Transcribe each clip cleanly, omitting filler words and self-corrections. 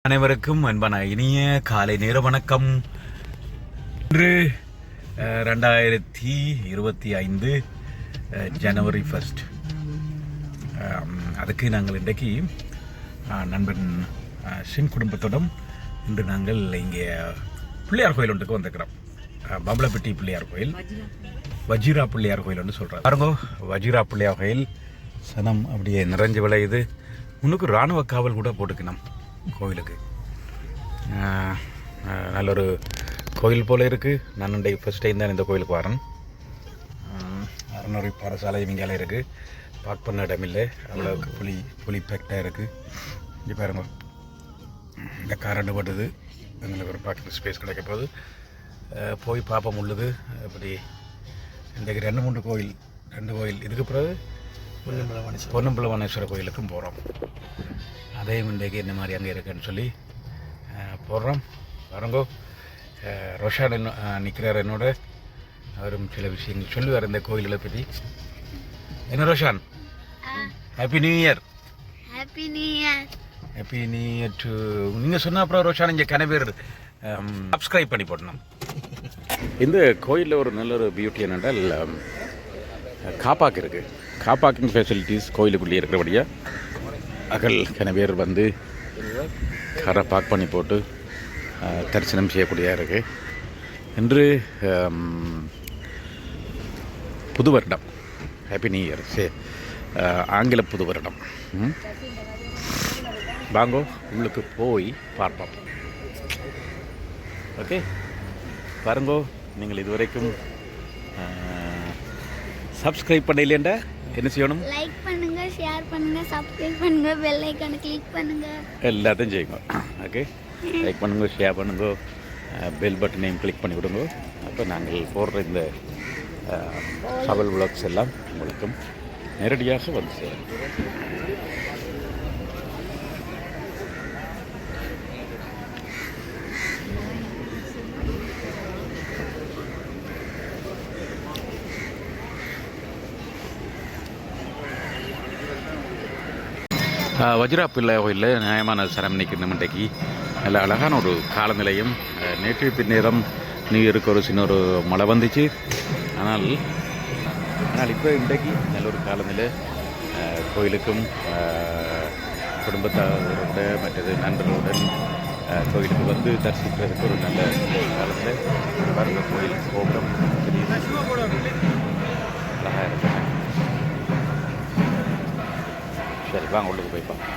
அனைவருக்கும் அன்பான இனிய காலை நேர வணக்கம். இன்று 2025 ஜனவரி 1. அதுக்கு நாங்கள் இன்றைக்கு நண்பன் சின் குடும்பத்துடன் இன்று நாங்கள் இங்கே பிள்ளையார் கோயில் ஒன்றுக்கு வந்திருக்கிறோம். பம்பளப்பட்டி பிள்ளையார் கோயில், வஜிரா பிள்ளையார் கோயில் ஒன்று சொல்கிறோம். பாருங்க, வஜிரா பிள்ளையார் கோயில் சனம் அப்படியே நிறைஞ்சு விளையுது. முன்னுக்கு இராணுவ காவல் கூட போட்டுக்கணும் கோயிலுக்கு. நல்ல ஒரு கோயில் போல் இருக்குது. நான் ஃபஸ்ட் டைம் தான் இந்த கோயிலுக்கு வரேன். அறநூறு பாடசாலை இவங்கால இருக்குது. பார்க் பண்ண இடமில்லை, அவ்வளோக்கு புலி பேக்டாக இருக்குது. இங்கே பாருங்க, இந்த காரண்டு பட்டுது. எங்களுக்கு ஒரு பார்க்கிங் ஸ்பேஸ் கிடைக்க போகுது. போய் பார்ப்போம் உள்ளது. அப்படி இன்றைக்கு 2 கோயில் இதுக்கு பிறகு பொன்னம்பலவானேஸ்வரர் கோயிலுக்கும் போகிறோம். அதையும் இன்றைக்கு என்ன மாதிரி அங்கே இருக்குன்னு சொல்லி போடுறோம். வரங்கோ, ரோஷான் நிற்கிறார் என்னோட. அவரும் சில விஷயங்கள் சொல்லுவார் இந்த கோயில்களை பற்றி. என்ன Roshan, happy new year. Happy new year. Happy new year to நீங்கள் சொன்ன அப்புறம் ரோஷான் இங்கே கனவேர் சப்ஸ்கிரைப் பண்ணி போடணும். இந்த கோயிலில் ஒரு நல்ல ஒரு பியூட்டி என்னென்றால் காப்பாக்கு இருக்குது. காப்பாக்கிங் ஃபெசிலிட்டிஸ் கோயிலுக்குள்ளே இருக்கிறபடியாக அகல் பேர் வந்து காரை பார்க் பண்ணி போட்டு தரிசனம் செய்யக்கூடியதாக இருக்குது. இன்று புது வருடம், ஹாப்பி நியூ இயர், ஆங்கில புது வருடம். வாங்கோ, உங்களுக்கு போய் பார்ப்போம். ஓகே, பாருங்கோ. நீங்கள் இதுவரைக்கும் சப்ஸ்கிரைப் பண்ணலையேண்டா என்ன செய்யணும்? லைக் பண்ணுங்க, ஷேர் பண்ணுங்க, சப்ஸ்கிரைப் பண்ணுங்க, பெல் ஐகானை கிளிக் பண்ணுங்க. எல்லாத்தையும் செய்யுங்க. ஓகே, லைக் பண்ணுங்க, ஷேர் பண்ணுங்க, பெல் பட்டனையும் கிளிக் பண்ணி விடுங்க. அப்போ நாங்கள் போடுற இந்த ட்ராவல் விளாக்ஸ் எல்லாம் உங்களுக்கும் நேரடியாக வந்து சேரும். வஜிரா பிள்ளை கோயிலில் நியாயமான சரம் நிற்கணும். இன்றைக்கு நல்ல அழகான ஒரு காலநிலையும். நேற்று பின்னேரம் நியூ இயருக்கு ஒரு சின்ன ஒரு மழை வந்துச்சு. ஆனால் இப்போ இன்றைக்கு நல்ல ஒரு காலநிலை. கோயிலுக்கும் குடும்பத்தாரோட மற்றது நண்பர்களுடன் கோயிலுக்கு வந்து தரிசிக்கிறதுக்கு ஒரு நல்ல காலநிலை. பாருங்க, கோயில் கோபுரம் அழகாக இருக்கு. சரி, வாங்க உள்ளுக்கு போய் பார்ப்போம்.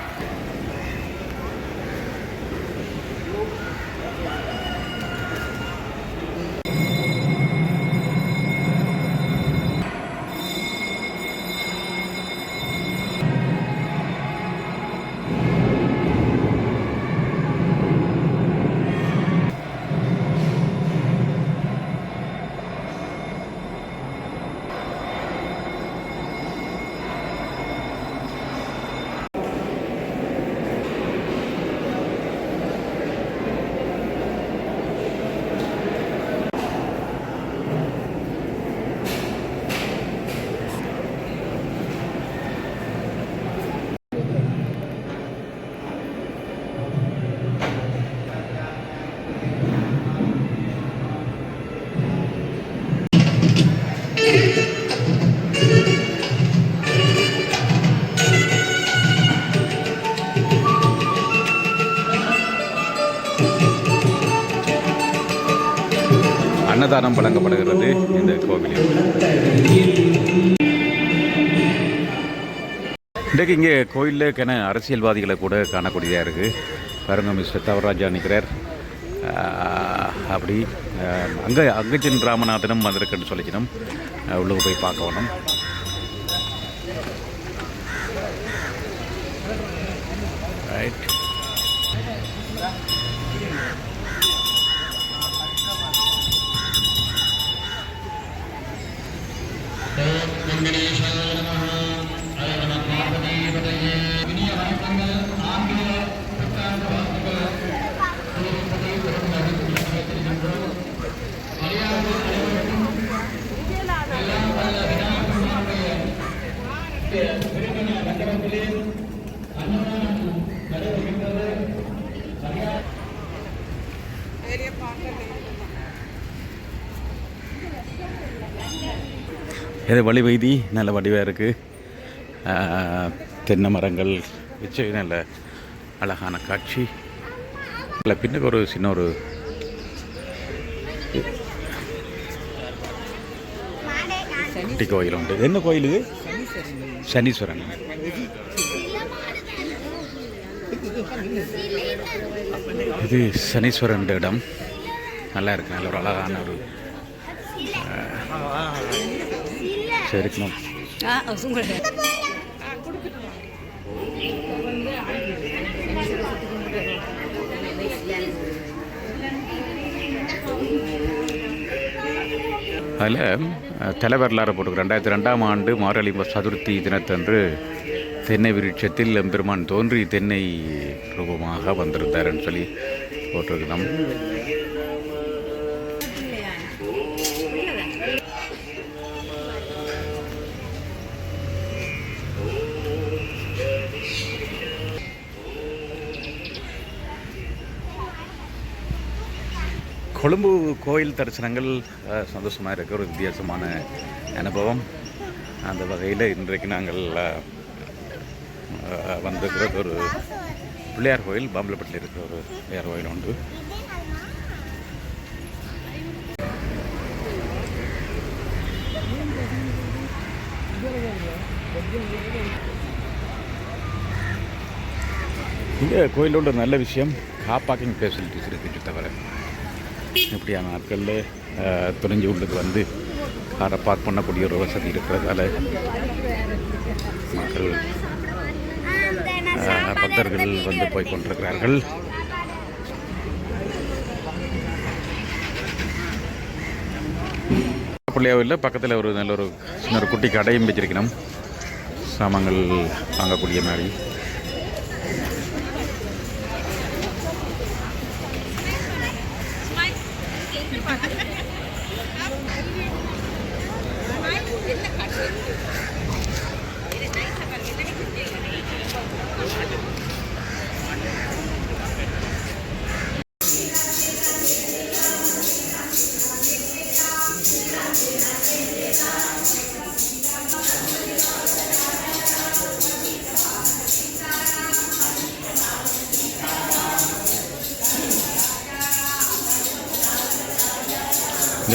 அன்னதானம் வழங்கப்படுகிறது இந்த கோவிலில். இன்றைக்கு இங்கே கோயிலுக்கான அரசியல்வாதிகளை கூட காணக்கூடியதாக இருக்குது. பாருங்க, மிஸ்டர் தவராஜா நிற்கிறார். அப்படி அங்கஜன் ராமநாதனும் வந்திருக்குன்னு சொல்லிக்கணும். உள்ளுக்கு போய் பார்க்க வேணும். ரைட், இது வழி வைதி நல்ல வடிவாக இருக்குது. தென்னை மரங்கள் வச்சு நல்ல அழகான காட்சி. இல்லை பின்னுக்கு ஒரு சின்ன ஒரு குட்டி கோயில் உண்டு. என்ன கோயில் இது? சனீஸ்வரன். இது சனீஸ்வரன் இடம். நல்லா இருக்கு. நல்ல ஒரு அழகான ஒரு இருக்கணும். அதில் தலைவரலாறு போட்டு 2002ஆம் ஆண்டு மார்கழி சதுர்த்தி தினத்தன்று தென்னை விருட்சத்தில் எம்பெருமான் தோன்றி தென்னை ரூபமாக வந்திருந்தாருன்னு சொல்லி போட்டிருக்கணும். கொழும்பு கோயில் தரிசனங்கள் சந்தோஷமாக இருக்க ஒரு வித்தியாசமான அனுபவம். அந்த வகையில் இன்றைக்கு நாங்கள் வந்திருக்கிறது ஒரு பிள்ளையார் கோயில், பாம்பலப்பட்டில் இருக்கிற ஒரு பிள்ளையார் கோயில் உண்டு. இந்த கோயிலோட நல்ல விஷயம் கார் பார்க்கிங் ஃபெசிலிட்டிஸ் இருக்குது. தவிர இப்படியான நாட்களில் துணிஞ்சு உள்ளுக்கு வந்து காரை பார்க் பண்ணக்கூடிய ஒரு வசதி இருக்கிறதால மக்கள் பக்தர்கள் வந்து போய் கொண்டிருக்கிறார்கள். பிள்ளையாவில் பக்கத்தில் ஒரு நல்ல ஒரு சின்ன ஒரு குட்டி கடையும் வச்சிருக்கணும், சாமான்கள் வாங்கக்கூடிய மாதிரி.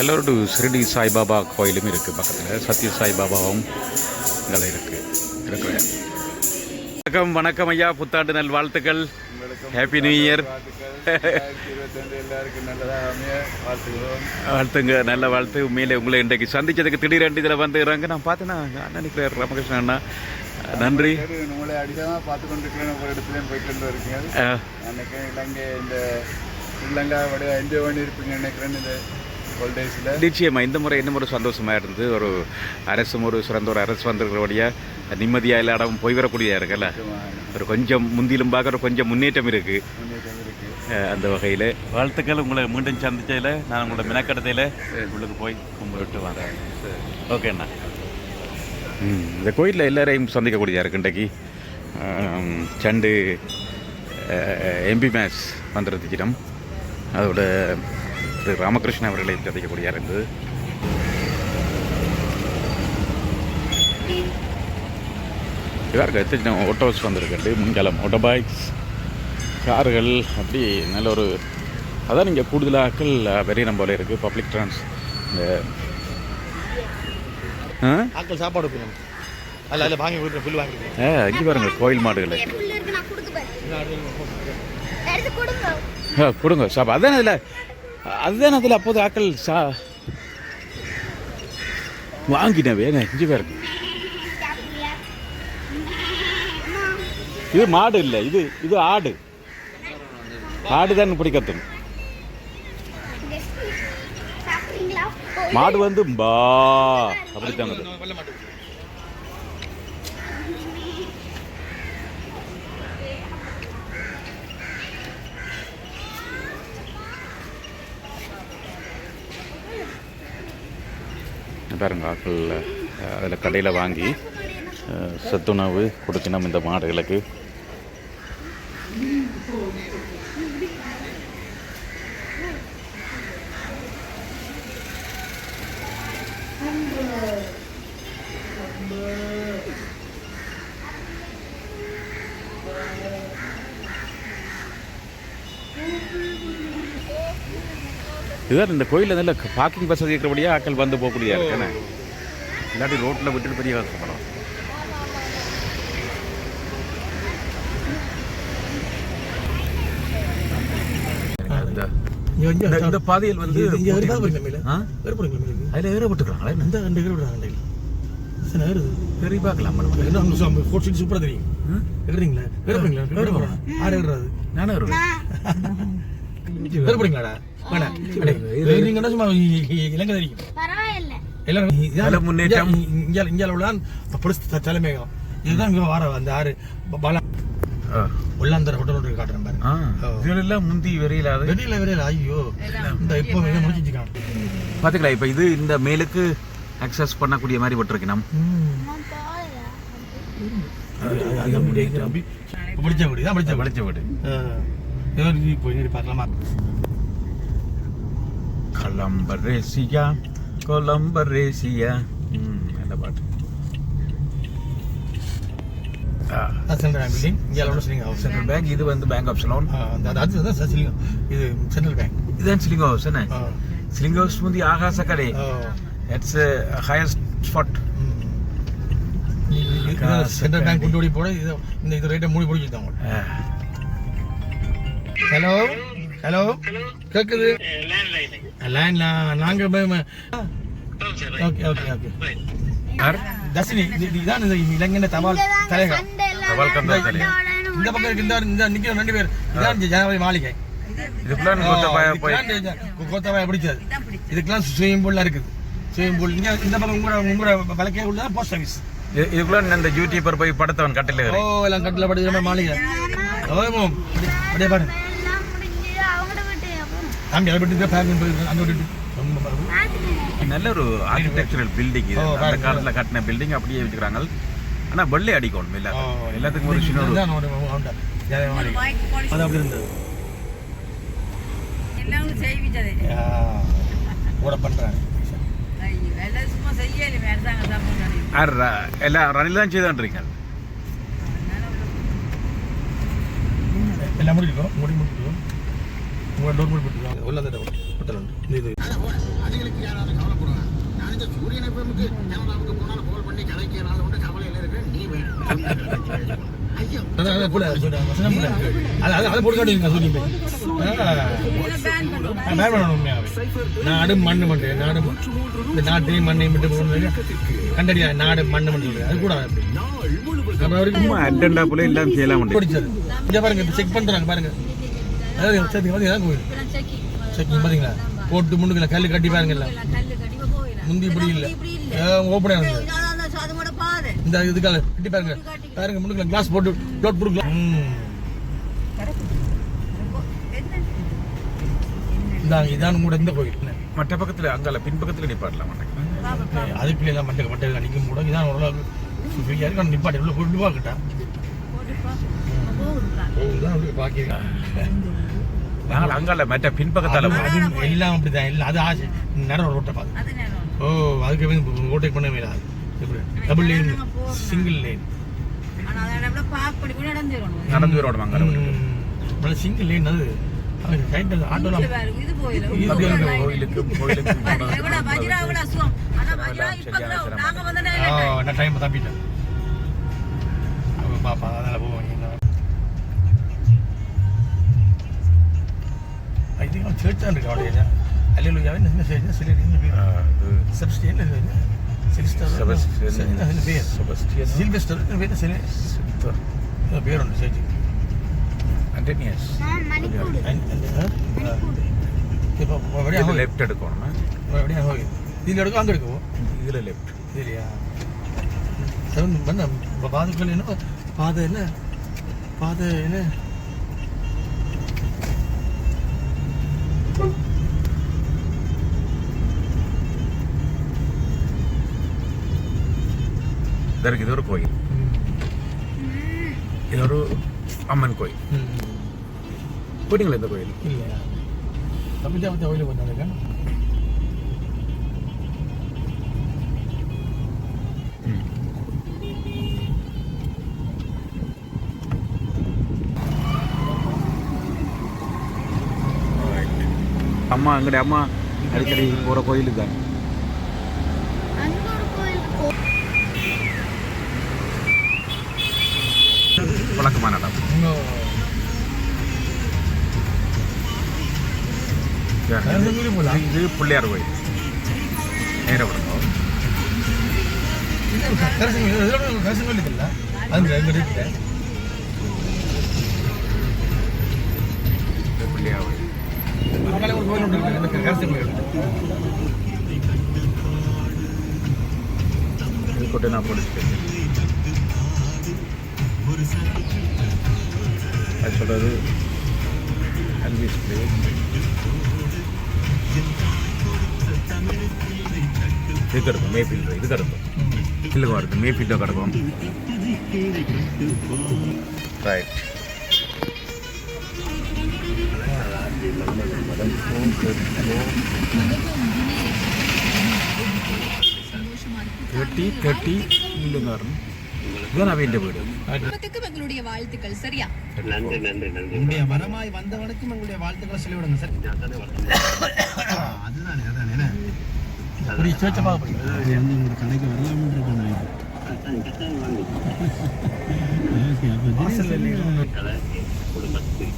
எல்லோரு ஷிரடி சாய்பாபா கோயிலும் இருக்குது பக்கத்தில். சத்ய சாய்பாபாவும் இங்கே இருக்கிறேன். வணக்கம். வணக்கம் ஐயா, புத்தாண்டு நல் வாழ்த்துக்கள். Happy new year. வாழ்த்துங்க, நல்ல வாழ்த்து. உண்மையிலே உங்களை இன்றைக்கு சந்திச்சதுக்கு திடீரென்று இதில் வந்துடுறாங்க. நான் பார்த்தேன்னா நினைக்கிறேன் ராமகிருஷ்ணன் அண்ணா, நன்றி. உங்களை அடிக்கமாக பார்த்து கொண்டிருக்கிறேன். ஒவ்வொரு இடத்துலையும் போய்ட்டு இருக்கீங்க. அன்னைக்கு இலங்கை இந்த ஸ்ரீலங்காவோட என்ஜாய் பண்ணியிருப்பீங்க நினைக்கிறேன் இந்த ஹாலிடேஸில். நிச்சயமாக இந்த முறை இன்னும் ஒரு சந்தோஷமாக இருந்தது. ஒரு அரசும் ஒரு சிறந்த ஒரு அரசு வந்திருக்கிறபடியாக நிம்மதியாக எல்லா இடமும் போய் வரக்கூடியதாக இருக்குல்ல. ஒரு கொஞ்சம் முந்திலும் பார்க்குற கொஞ்சம் முன்னேற்றம் இருக்குது. அந்த வகையில் வாழ்த்துக்கள். உங்களை மீண்டும் சந்திச்சதில் நான் உங்களோட மினக்கடத்தையில் உங்களுக்கு போய் கும்பிட்டு வரேன். ஓகேண்ணா. இந்த கோயிலில் எல்லாரையும் சந்திக்கக்கூடியதாக இருக்குது. இன்றைக்கு சண்டு எம்பி மேஸ் வந்துருந்துச்சிடம், அதோட ராமகிருஷ்ணன் அவர்களை சந்திக்கக்கூடியதாக இருந்தது. இதாக எத்தனை ஆட்டோஸ் வந்துருக்குது, முன்காலம் ஆட்டோ பைக்ஸ், கார்கள், அப்படி நல்ல ஒரு அதான் இங்கே கூடுதலாக்கள் வெறிய நம்போல இருக்குது. பப்ளிக் ட்ரான்ஸ் இந்த ஆட்கள் சாப்பாடு அதில் வாங்கி கொடுக்குறேன், புல் வாங்கிக்கிறேன். இங்கே பாருங்க கோயில் மாடுகளை கொடுங்க சாப்பா. அதுதானே அதில் அப்போது ஆக்கள் வாங்கினேன். வேணே இஞ்சி பாருங்க. இது மாடு இல்லை, இது ஆடு. ஆடு தான் பிடிக்கட்டும். மாடு வந்து பா அப்படித்தாங்க. பாருங்க ஆக்கள் அதில் கடையில் வாங்கி சத்துணவு கொடுக்கணும் இந்த மாடுகளுக்கு. இதுதான் இந்த கோயிலில் நல்ல பார்க்கிங் வசதி இருக்கிறபடியாக ஆட்கள் வந்து போகக்கூடியா இருக்கேன்னு இல்லாட்டி ரோட்டில் விட்டுட்டு பெரிய கஷ்டப்படும். இந்த பாதையில் வந்து அதில் ஏறப்பட்டுக்கிறாங்களே ஏறி பார்க்கலாம். சூப்பரா தெரியும். ஏறுறீங்களா? நானும் ஏறுறீங்களாடா? சும்மா இலங்கை தெரியும். பரவாயில்ல. முன்னேற்றம் இந்தியாவில் தலைமையகம் இதுதான் இங்க வர அந்த ஆறு பாலா உள்ளாந்தர ஹோட்டல் காட்டுறேன் பாருங்க. இதெல்லாம் முந்தி வெறியிலாது வெறியில ஐயோ இந்த இப்போ முடிச்சிருக்கான் பாத்துக்கலாம். இப்ப இது இந்த மேலுக்கு அக்சஸ் பண்ணக்கூடிய மாதிரி போட்டிருக்கு. நம்ம படிச்ச வீடு தான் படிச்ச வீடு போய் பார்க்கலாமா? கொலம்பரேசியா கொலம்பரேசியா நல்ல பாட்டு. சென்ட்ரல் பேங்க் பில்டிங் இந்தியாவோட சென்ட்ரல் பேங்க். இது வந்து பேங்க் ஆஃப் சிலோன். இது சென்ட்ரல் பேங்க். இதுதான் சிலிங் ஹவுஸ் என்ன? சிலிங் ஹவுஸ் முந்தி ஆகாச கடை. It's highest spot. Central bank கொண்டு ஓடி போட இது ரேட்டை மூடி பிடிச்சிட்டாங்க. ஹலோ ஹலோ கேக்குது? லைன்ல நாங்க ஓகே ஓகே ஓகே தர்ஷினி இதுதான் இந்த இலங்கை தபால் தலைகம். இந்த பக்கம் இருக்கு. இந்த நிக்கிற 2 பேர் இதான் ஜனவரி மாளிகை. கோத்தபாய பிடிச்சது. இதுக்கெல்லாம் ஸ்விமிங் பூல்லாம் இருக்குது. ஸ்விமிங் பூல் இந்த பக்கம் உங்களோட வழக்கே உள்ளதான் போஸ்ட் ஆஃபீஸ். இதுக்குள்ள இந்த யூடியூபர் போய் படத்தவன் கட்டில எல்லாம் கட்டில படுத்து மாளிகை. அப்படியே பாரு தம்பி அதை விட்டு அங்கே விட்டுட்டு நல்ல ஒரு ஆர்கிடெக்சரல் பில்டிங். இது அந்த காலத்துல கட்டின பில்டிங் அப்படியே வச்சுக்கிறாங்க. ஆனா வெள்ளை அடிக்கணும் எல்லாத்துக்கும் ஒரு சின்ன அது அப்படி இருந்தது. எல்லாம் ரணில் தான் செய்தான்றீங்க. எல்லாம் முடிக்கும் முடிக்கும் உங்களோட டோர் மூடி போட்டுருக்காங்க. உள்ள அந்த ஹோட்டல் உண்டு. இது அதுகளுக்கு யாராவது கவலைப்படுவாங்க. நான் இந்த சூரியன் எஃப்எம்க்கு கேனடாவுக்கு போனாலும் கால் பண்ணி கலைக்கிறாங்க ஒன்று கவலையில் இருக்கேன். நீ வேணும் ஐயோ அதை போட்டு காட்டுங்க. நாடு மண்ணு மண்டு நாடு இந்த நாட்டையும் மண்ணையும் விட்டு போகணும். கண்டடியா நாடு மண்ணு மண்டு அது கூட அட்டெண்டா போல எல்லாம் செய்யலாம். பிடிச்சது இங்கே பாருங்க செக் பண்ணுறாங்க பாருங்க. அதாவது பார்த்தீங்கன்னா கோயில் செக்கிங் பார்த்தீங்களா போட்டு முன்னுக்குள்ள கல் கட்டி பாருங்கல்ல. முந்தி இப்படி இல்லை ஓப்பனாக இருந்தது. இந்த இதுக்கால கட்டி பாருங்க பாருங்க முன்னுக்குள்ள கிளாஸ் போட்டு டோட் கொடுக்கலாம். இதான் கூட இந்த கோயில். மற்ற பக்கத்தில் அங்கால பின்பக்கத்தில் நிப்பாட்டலாம். அதுக்குள்ள எல்லாம் மட்டை நிற்கும் கூட இதான் ஓரளவுக்கு ஃப்ரீயாக இருக்கு. நிப்பாட்டி உள்ள போட்டு பார்க்கட்டா நாங்கள் அங்கால மற்ற பின்பக்கத்தால எல்லாம் அப்படிதான். இல்லை அது ஆசை நேரம் ரோட்டை பார்த்து அதுக்கு ஓட்டை பண்ண முடியாது. டபுள் லேன் சிங்கிள் லேன் நடந்து வரணும். அங்கே சிங்கிள் லேன் அது ஆட்டோலாம் நான் டைம் தப்பிட்டேன் பாப்பா. அதனால போவாங்க. சேர்ச் தான் இருக்கு அவடைய அல்லேலூயாவே என்ன செய்ய சிலிஸ்டர் பேருண்டு சேர்ச்சி இப்போ லெஃப்ட் எடுக்கணும். இதில் எடுக்கும் அங்கே எடுக்கும். இதில் லெஃப்ட் இல்லையா பண்ண பாதுக்கள் என்ன பாதை என்ன பாதை என்ன இதற்கு இது ஒரு கோயில். இது ஒரு அம்மன் கோயில். போயிட்டீங்களா இந்த கோயில்? இல்லையா தமிழ் கோயிலுக்கு வந்தாங்க. அம்மா எங்களுடைய அம்மா அடிக்கடி போகிற கோயிலுக்கு தான். அங்க ஒரு கோயில் வழக்கமான இடம். இது பிள்ளையார் கோயில். நேர விடுங்க. பிள்ளையார் கோயில். கொட்டனா போலீஸ் ஸ்டேஷன். அது சொல்கிறது அல்விஸ் பிளேஸ். இது கிடக்கும் மேஃபீல்டு. இது கிடக்கும் இல்லைங்க வருது மேஃபீல்டாக கிடக்கும். ரைட். தேர்ட்டி இல்லைங்க வரும். இதுதான் நான் வேண்டிய வீடு. எங்களுடைய வாழ்த்துக்கள். சரியா? நன்றி. வரமாய் வந்தவனுக்கும் எங்களுடைய வாழ்த்துக்களை சொல்லிவிடுங்க சார். அதுதானே அதானே ஒரு சர்ச்சை பார்க்க கடைக்கு வரலாம்னு இருக்கேன்.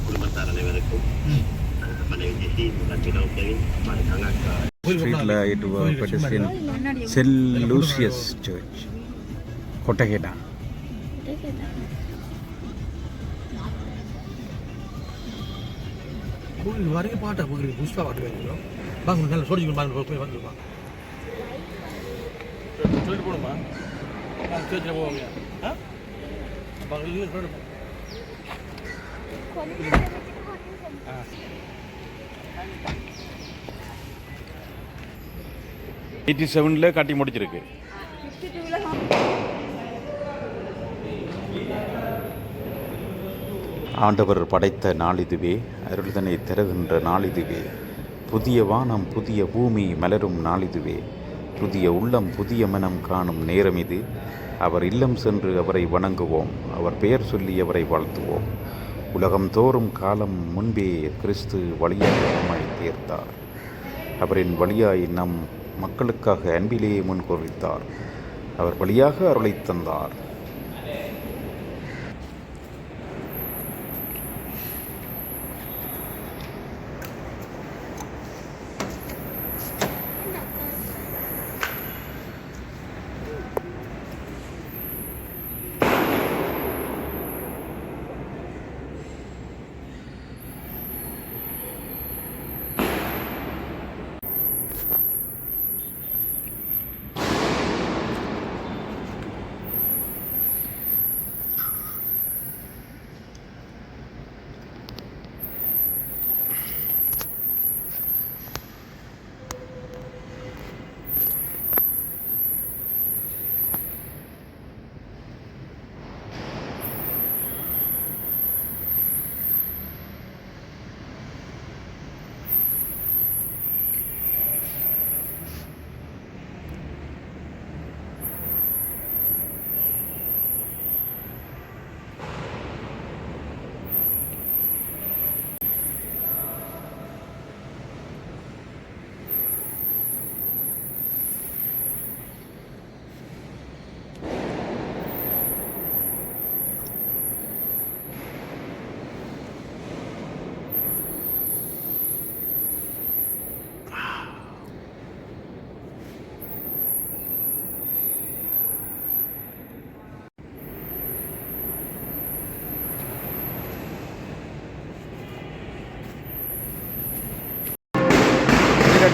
குடும்பத்தார் அனைவருக்கும் சென்ட் லூசியஸ் சர்ச் கொட்டகேட்டா. கோயில் வரைய பாட்டா கோயில் புஷ்பா பாட்டு வேணும். வாங்க நல்லா சொல்லிக்கணும். பாருங்க போய் வந்துருமா சொல்லிட்டு போகணுமா? சேர்ச்சில் போவாங்க. எயிட்டி 87 கட்டி முடிச்சிருக்கு. ஆண்டவர் படைத்த நாளிதுவே, அருள்தனை தருகின்ற நாளிதுவே, புதிய வானம் புதிய பூமி மலரும் நாளிதுவே, புதிய உள்ளம் புதிய மனம் காணும் நேரம் இது. அவர் இல்லம் சென்று அவரை வணங்குவோம், அவர் பெயர் சொல்லி அவரை வாழ்த்துவோம். உலகம் தோறும் காலம் முன்பே கிறிஸ்து வழியாக நம்மை தேர்ந்தார். அவரின் வழியாய் நம் மக்களுக்காக அன்பிலே முன்குறித்தார். அவர் வழியாக அருளை தந்தார்.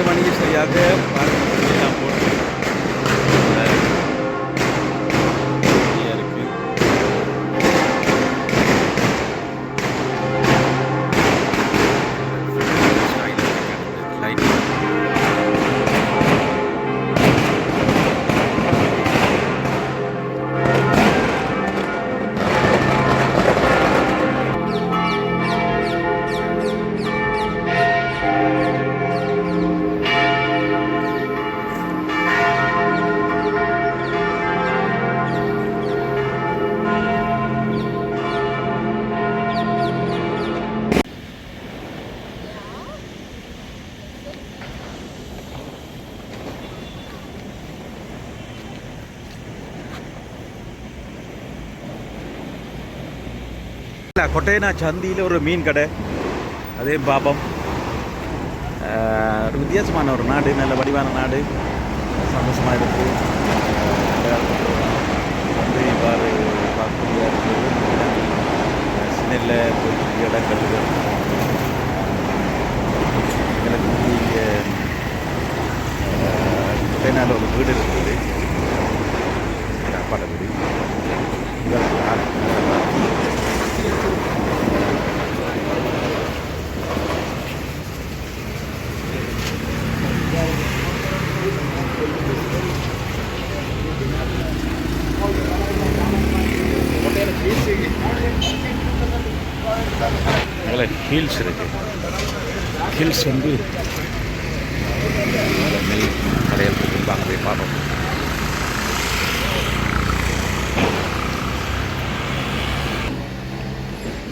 மணிக்கு சரியாக எல்லாம் போட்டு இருக்கு. கொட்டையனா சந்தியில் ஒரு மீன் கடை அதே பாபம். ஒரு வித்தியாசமான ஒரு நாடு, நல்ல வடிவான நாடு, சந்தோஷமாக இருக்குது. வந்து இவ்வாறு பார்க்கக்கூடிய சின்ன இடங்கள் எனக்கு வந்து இங்கே கொட்டையனால ஒரு வீடு இருக்குது, அப்பாட வீடு. ஹில்ஸ் இருக்கு. ஹில்ஸ் வந்து நெல் கடையில் வாங்க போய் பார்ப்போம்.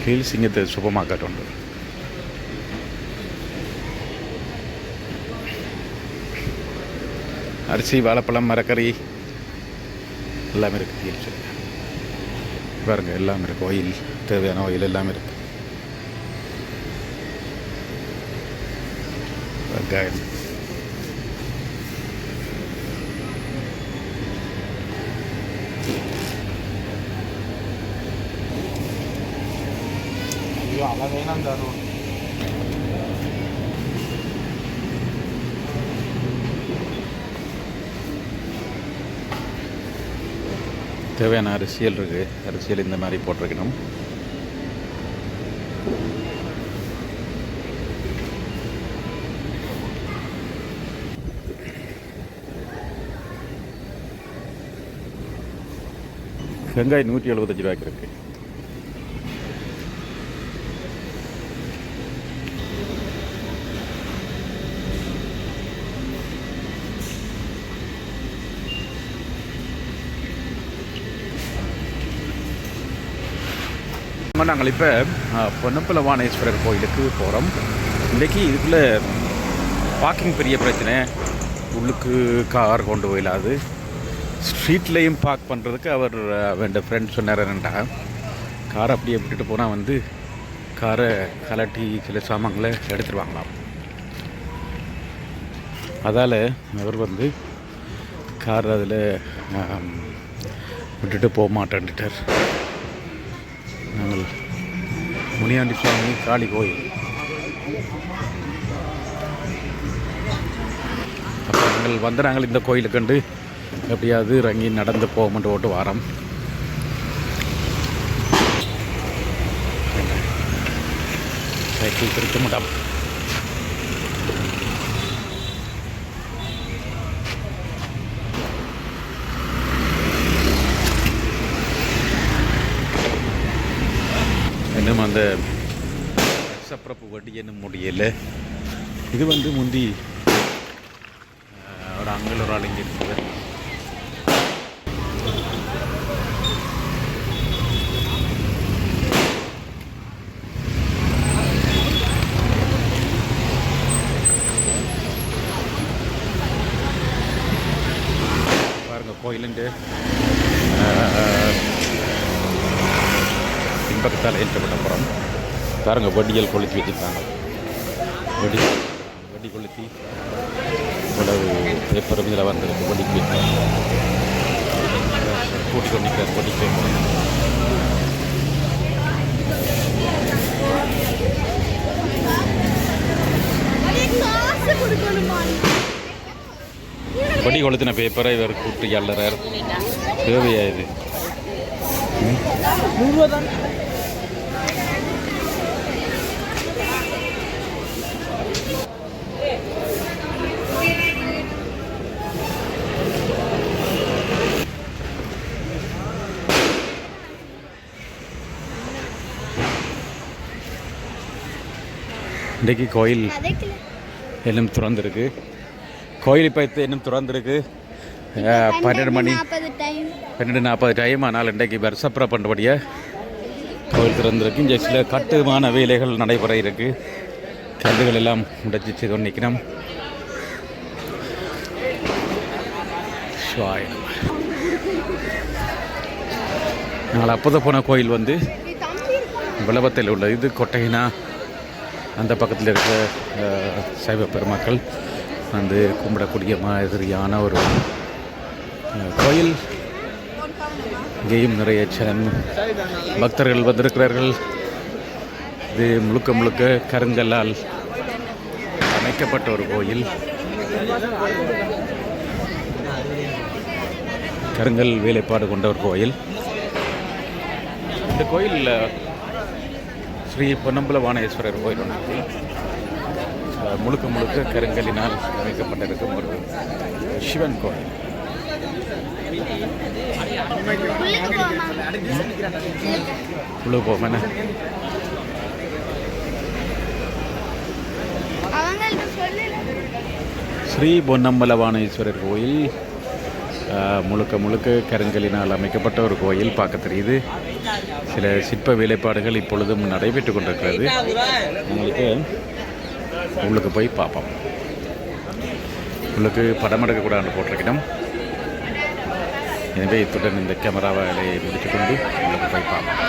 ஹில்ஸ் இங்கே சூப்பர் மார்க்கெட் உண்டு. அரிசி, வாழைப்பழம், மரக்கறி எல்லாமே இருக்குது. ஹில்ஸ் பாருங்க, எல்லாமே இருக்குது. ஆயில், தேவையான ஆயில் எல்லாமே இருக்குது. வெங்காயம், தேவையான அரிசியல் இருக்குது. அரிசியல் இந்த மாதிரி போட்டிருக்கணும். வெங்காயம் 175 ரூபாய்க்கு இருக்குது. நாங்கள் இப்போ பொன்னப்பல வாணேஸ்வரர் கோயிலுக்கு போகிறோம். இன்றைக்கி இதுக்குள்ளே பார்க்கிங் பெரிய பிரச்சனை. உள்ளுக்கு கார் கொண்டு போயிடாது. ஸ்ட்ரீட்லேயும் பார்க் பண்ணுறதுக்கு அவர் வேண்ட ஃப்ரெண்ட் சொன்னார் என்னண்டா, காரை அப்படியே விட்டுட்டு போனால் வந்து காரை கலட்டி சில சாமான்களை எடுத்துருவாங்களாம். அதால் அவர் வந்து கார் அதில் விட்டுட்டு போக மாட்டேன்ட்டார். நாங்கள் முனியாண்டி சுவாமி காளி கோயில். அப்போ நாங்கள் இந்த கோயிலுக்கு கண்டு எப்படியாவது இறங்கி நடந்து போகமென்று ஓட்டு வாரம். சைக்கிள் திருத்த மாட்டோம். இன்னும் அந்த சப்பிரப்பு வட்டி என்ன முடியலை. இது வந்து முந்தி ஒரு அங்கே ஒரு ஆள் இங்கே இருக்குது. பாருங்க, கோயிலுண்டு பின்பக்கத்தால் ஏற்றப்பட்ட புறம். பாருங்க, வண்டிகள் கொளுத்தி வச்சுருக்காங்க. வண்டி கொளுத்தி இவ்வளவு பேப்பரும் இதில் வந்திருக்கு. வண்டி பேப்பர் கூட்டி கொண்டிருக்கிறார். வண்டி பேப்பர் வண்டி கொளுத்தின பேப்பரை இவர் கூட்டி அள்ளறார். தேவையா இது? இன்றைக்கு கோயில் இன்னும் திறந்துருக்கு. கோயில் இப்போ இன்னும் திறந்துருக்கு. 12:40 டைம். ஆனால் இன்றைக்கு வருஷப்புற பண்ணுறபடியாக கோயில் திறந்துருக்கு. இங்கே சில கட்டுமான வேலைகள் நடைபெற இருக்குது. கல்லுகள் எல்லாம் உடைச்சி செய்து நிற்கணும். நாங்கள் அப்போதான் போன கோயில் வந்து விளவத்தில் உள்ள இது கொட்டையினா அந்த பக்கத்தில் இருக்கிற சைவ பெருமக்கள் வந்து கும்பிடக்கூடிய மாதிரியான ஒரு கோயில். இங்கேயும் நிறைய பக்தர்கள் வந்திருக்கிறார்கள். இது முழுக்க முழுக்க கருங்கல்லால் அமைக்கப்பட்ட ஒரு கோயில். கருங்கல் வேலைப்பாடு கொண்ட ஒரு கோயில். இந்த கோயிலில் ஸ்ரீ பொன்னம்பல வாணேஸ்வரர் கோயில் ஒன்று முழுக்க முழுக்க கருங்கலினால் அமைக்கப்பட்டிருக்கும் ஒரு சிவன் கோயில். உள்ள போமேன ஸ்ரீ பொன்னம்பல வாணேஸ்வரர் கோயில் முழுக்க முழுக்க கருங்கலினால் அமைக்கப்பட்ட ஒரு கோயில் பார்க்க தெரியுது. சில சிற்ப வேலைப்பாடுகள் இப்பொழுதும் நடைபெற்று கொண்டிருக்கிறது. உங்களுக்கு உள்ளுக்கு போய் பார்ப்போம். உள்ளுக்கு படம் எடுக்கக்கூடாது போட்டிருக்கணும். எனவே இத்துடன் இந்த கேமராவை முடித்துக்கொண்டு உள்ளுக்கு போய் பார்ப்போம்.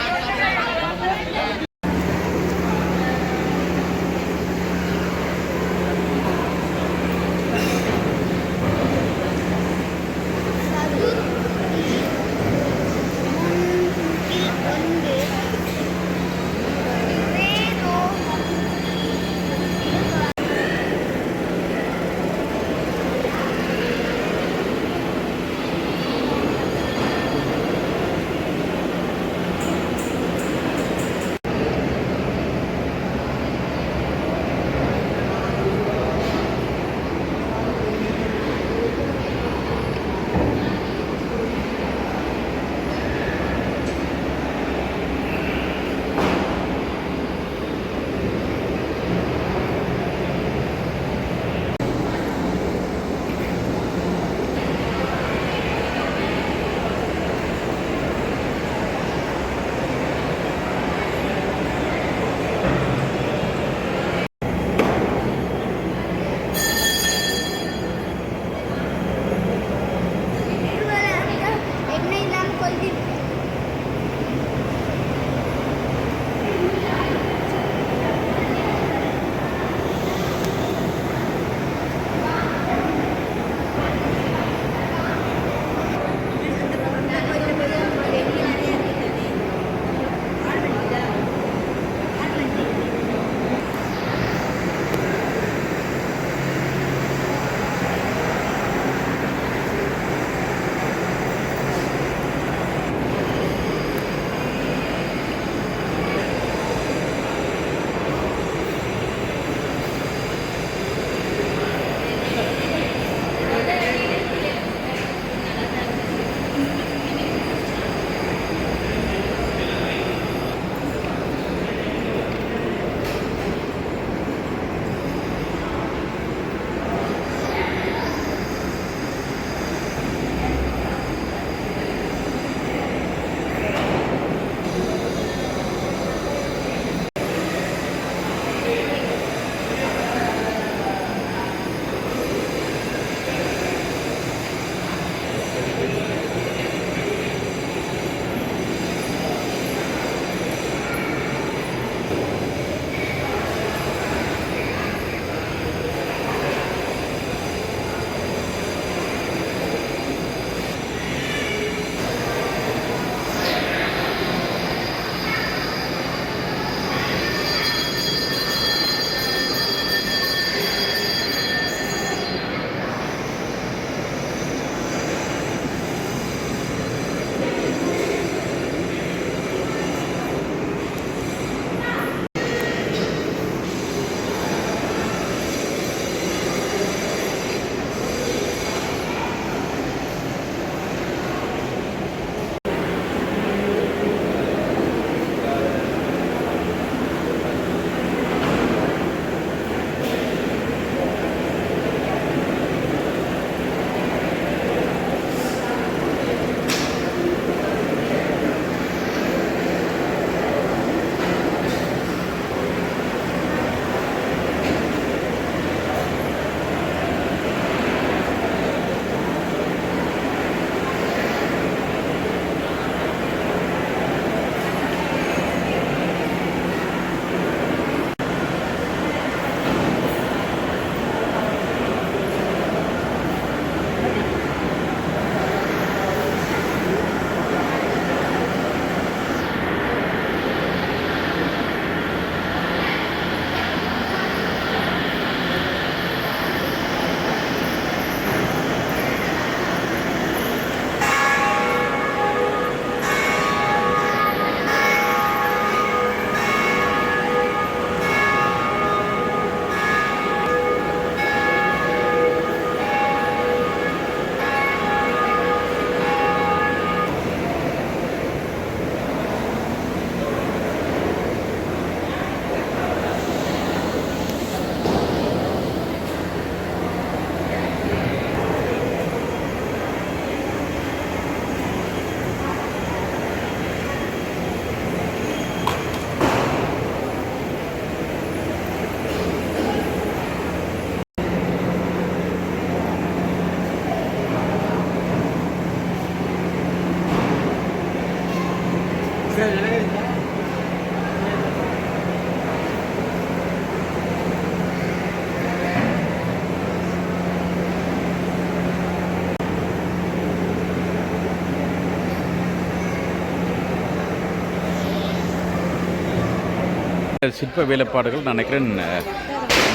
சிற்ப வேலைப்பாடுகள் நான் நினைக்கிறேன்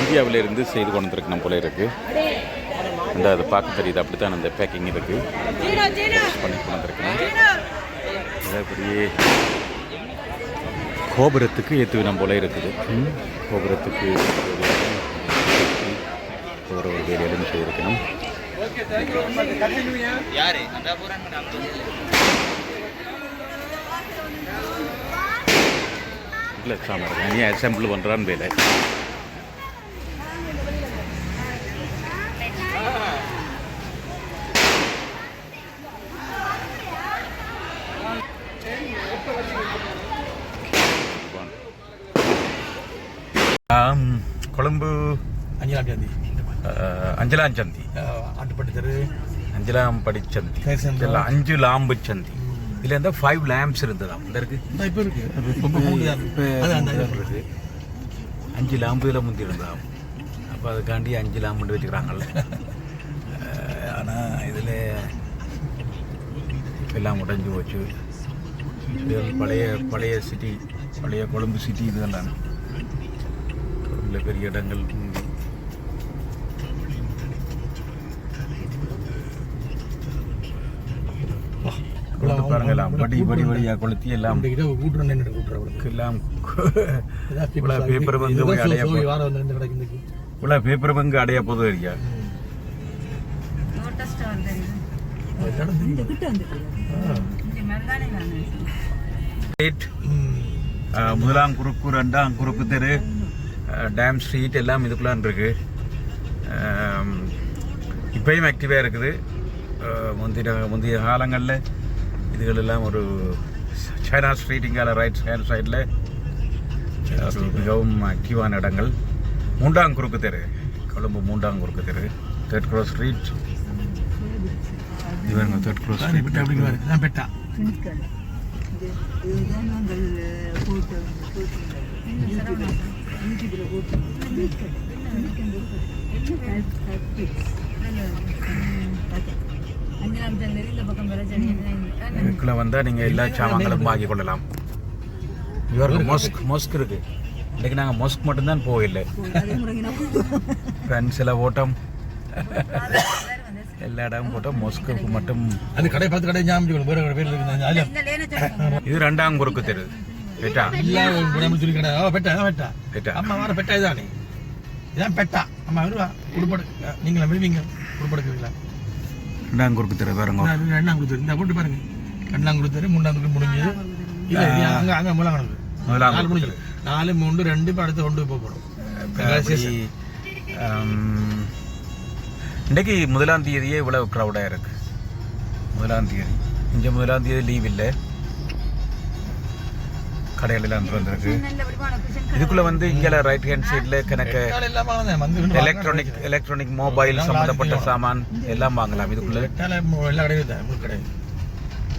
இந்தியாவிலிருந்து செய்து கொண்டு வந்திருக்கணும் போல இருக்குது. அந்த அதை பார்க்க தெரியுது, அப்படி தான் அந்த பேக்கிங் இருக்குது பண்ணி கொண்டு வந்திருக்கணும். பெரிய கோபுரத்துக்கு ஏற்றுவினம் போல இருக்குது. கோபுரத்துக்கு ஒரு வேலையிலும் செய்திருக்கணும். இல்லை சாமான் நீ அசம்பிள் பண்ணுறான்னு வேலை. கொழும்பு அஞ்சலாம் சந்தி, ஆட்டுப்பட்டி தெரு, அஞ்சலாம் படிச்சந்தி, இதெல்லாம் 5 லாம்பு சந்தி. இதில் இருந்தால் 5 லேம்ப்ஸ் இருந்ததாம். இந்த இருக்கு இப்போ இருக்கு 5 லாம்பு இதில் முந்தி இருந்தாம். அப்போ அதுக்காண்டி 5 லாம்புன்னு வச்சுக்கிறாங்கல்ல. ஆனால் இதில் எல்லாம் உடஞ்சி போச்சு. பழைய சிட்டி, பழைய கொழும்பு சிட்டி இதெல்லாம். கொழும்புல பெரிய இடங்கள் பாருங்கலாம். வடியா கொளுத்தி எல்லாம் பேப்பர் பங்கு பேப்பர் பங்கு அடைய போது ஐயா. முதலாம் குறுக்கு, 2ஆம் குறுக்கு தெரு, டேம் ஸ்ட்ரீட் எல்லாம் இதுக்குள்ளான் இருக்கு. இப்பயும் ஆக்டிவாக இருக்குது. முந்தைய காலங்களில் இதுகளெல்லாம் ஒரு சைனா ஸ்ட்ரீட் இங்கால ரைட் ஹேண்ட் சைடில் ஒரு மிகவும் ஆக்டிவான இடங்கள். 3ஆம் குறுக்கு தெரு, கொழும்பு 3ஆம் குறுக்கு தெரு, 3rd Cross ஸ்ட்ரீட். இது வேணுங்க 3rd Cross ஸ்ட்ரீட். பெட்டா இதுக்குள்ள வந்தால் நீங்கள் எல்லா சாமான்களும் வாங்கி கொள்ளலாம். இவருக்கு மொஸ்க் இருக்கு. இன்றைக்கி நாங்கள் மொஸ்க் மட்டும்தான் போகலை. பென்சில ஓட்டம் எல்லா இடமும் போட்டோம். மொஸ்க்கு மட்டும் அந்த கடை பார்த்து கடை ஞாபகம் பேர். இது 2ஆம் குறுக்கு தெரு. பெட்டா துணி கடை. பெட்டா பெட்டா பெட்டா அம்மா வர பெட்டா இதானே. இதான் பெட்டா அம்மா வருவா. உடுப்படு நீங்களா விடுவீங்க உடுப்படுக்குவீங்களா? 2ஆம் குறுக்கு தெரு பாருங்க. 2ஆம் குறுக்கு தெரு இந்த போட்டு பாருங்க. 2ஆம் குறுக்கு தெரு, 3ஆம் குறுக்கு முடிஞ்சது. இல்லை அங்கே அங்கே மூலம் கணக்கு 4 முடிஞ்சது. 4, 3, 2 இப்போ அடுத்து 1 போகணும். இன்றைக்கு 1ஆம் தேதியே இவ்வளவு க்ரௌடாக இருக்கு. 1ஆம் தேதி இங்கே 1ஆம் தேதி லீவ் இல்லை. கடைகளெல்லாம் வந்துருக்கு. இதுக்குள்ள வந்து இங்கே ரைட் ஹேண்ட் சைடில் கணக்கு எலக்ட்ரானிக் மொபைல் சம்மந்தப்பட்ட சாமான் எல்லாம் வாங்கலாம். இதுக்குள்ள எல்லா கடையும் தான் கடை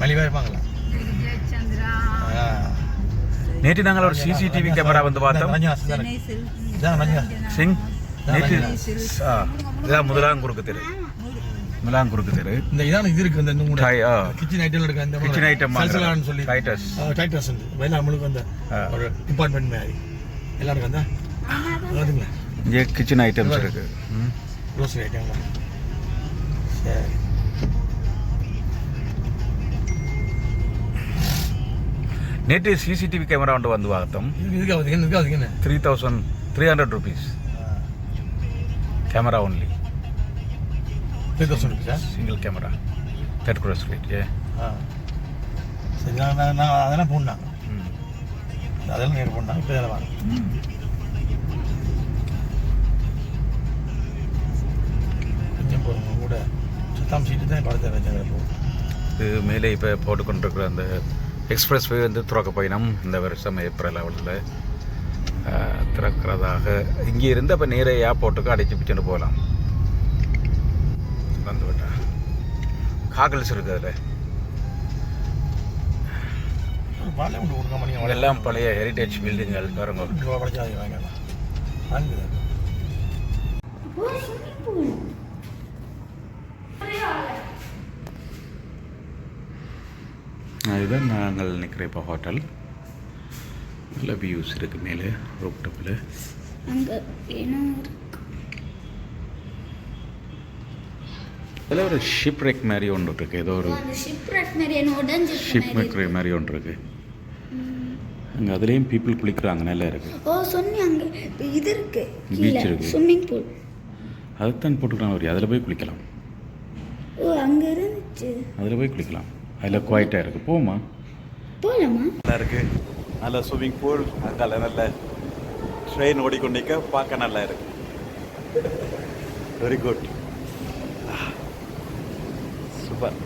மலிவாக வாங்கலாம். நேற்று நாங்கள் ஒரு சிசிடிவி கேமரா வந்து பார்த்தோம். சிங் நேற்று இதான் 1ஆம் குறுக்கு தெரு. 1ஆம் குறுக்கு தெரு. இந்த இதான் இது இருக்கு. இந்த கிச்சன் ஐட்டம் இருக்கு. அந்த கிச்சன் ஐட்டம் சொல்லி டைட்டஸ் முழுக்க அந்த ஒரு டிபார்ட்மெண்ட் மாதிரி எல்லாருக்கும் அந்த அதுங்களா இங்கே கிச்சன் ஐட்டம்ஸ் இருக்கு. க்ரோசரி ஐட்டங்களா? சரி. நேற்று சிசிடிவி கேமரா வந்து பார்த்தோம். இதுக்கு 3,300 rupees camera only. 3,000 rupees single camera 3rd Cross Street. சரி நான் அதெல்லாம் போடணும். அதெல்லாம் நேரம் போடணும். இப்போ இதெல்லாம் வாங்க. கொஞ்சம் போடுங்க கூட சுத்தம் சீட்டு தான் படத்தை வச்சாங்க. இது மேலே இப்போ போட்டுக்கொண்டிருக்கிற அந்த எக்ஸ்பிரஸ் வே வந்து திறக்க பயணம் இந்த வருஷம் ஏப்ரல் லெவலில் திறக்கிறதாக இங்கே இருந்து அப்போ நேர ஏர்போர்ட்டுக்கு அடைச்சி பிச்சுட்டு போகலாம். வந்து விட்டா காகல்ஸ் இருக்குது. அதில் எல்லாம் பழைய ஹெரிட்டேஜ் பில்டிங்கள் பாருங்க. இதுதான் நாங்கள் நிற்கிற இப்போ ஹோட்டல். நல்ல வியூஸ் இருக்குது மேலே ரூப் டாப்பில். அங்கே ஏன்னா அதில் ஒரு ஷிப் ரெக் மாதிரி ஒன்று இருக்குது. ஏதோ ஒரு அந்த ஷிப் ரெக் மாதிரி என்ன உடஞ்சி ஷிப் ரெக் மாதிரி ஒன்று இருக்குது. அங்கே அதுலேயும் பீப்புள் குளிக்கிறாங்க, நல்லா இருக்குது. ஓ சொன்னாங்க இது இருக்கு பீச் இருக்குது, ஸ்விம்மிங் பூல். அதுதான் போட்டுக்கிறாங்க. ஒரு அதில் போய் குளிக்கலாம். ஓ அங்கே இருந்துச்சு, அதில் போய் குளிக்கலாம். அதில் குவாய்ட்டாக இருக்குது. போமா போகலாமா? நல்லா இருக்குது. நல்ல ஸ்விம்மிங் பூல், அங்கே நல்ல ட்ரெயின் ஓடிக்கொண்டிருக்க பார்க்க நல்லா இருக்கு. Very good, super.